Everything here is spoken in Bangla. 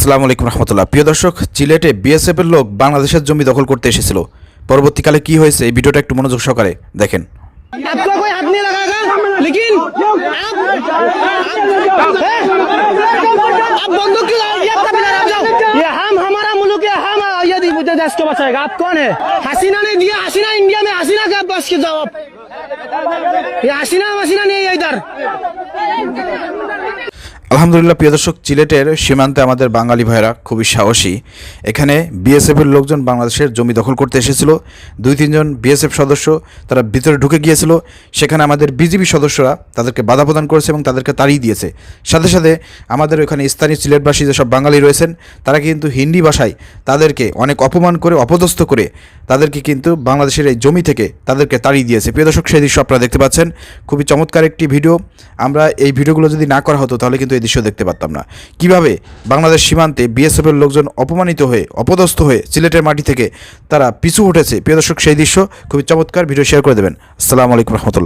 আসসালামু আলাইকুম রহমতুল্লাহ। প্রিয় দর্শক, সিলেটে বিএসএফ এর লোক বাংলাদেশের জমি দখল করতে এসেছিল। পরবর্তীকালে কি হয়েছে এই ভিডিওটা একটু মনোযোগ সহকারে দেখেন। आपको कोई हाथ नहीं लगाएगा, लेकिन आप बंदूक की ये हम हमारा मुल्क है, हम यदि देश को बचाएगा। आप कौन है? हसीना ने दिया, हसीना इंडिया में, हसीना का बस के जवाब। ये हसीना नहीं है इधर। আলহামদুলিল্লাহ। প্রিয় দর্শক, সিলেটের সীমান্তে আমাদের বাঙালি ভাইরা খুবই সাহসী। এখানে বিএসএফের লোকজন বাংলাদেশের জমি দখল করতে এসেছিল। 2-3 জন বিএসএফ সদস্য তারা ভিতরে ঢুকে গিয়েছিল। সেখানে আমাদের বিজিবি সদস্যরা তাদেরকে বাধা প্রদান করেছে এবং তাদেরকে তাড়িয়ে দিয়েছে। সাথে সাথে আমাদের ওখানে স্থানীয় সিলেটবাসী যেসব বাঙালি রয়েছেন তারা কিন্তু হিন্দি ভাষায় তাদেরকে অনেক অপমান করে, অপদস্থ করে তাদেরকে কিন্তু বাংলাদেশের এই জমি থেকে তাদেরকে তাড়িয়ে দিয়েছে। প্রিয় দর্শক, সেই দৃশ্য আপনারা দেখতে পাচ্ছেন। খুবই চমৎকার একটি ভিডিও। আমরা এই ভিডিওগুলো যদি না করা হতো তাহলে কিন্তু এই দৃশ্য দেখতে পারতাম না। কিভাবে বাংলাদেশ সীমান্তে বিএসএফের লোকজন অপমানিত হয়ে, অপদস্থ হয়ে সিলেটের মাটি থেকে তারা পিছু উঠেছে। প্রিয় দর্শক, সেই দৃশ্য খুবই চমৎকার। ভিডিও শেয়ার করে দেবেন। আসসালামু আলাইকুম রহমতুল্লাহ।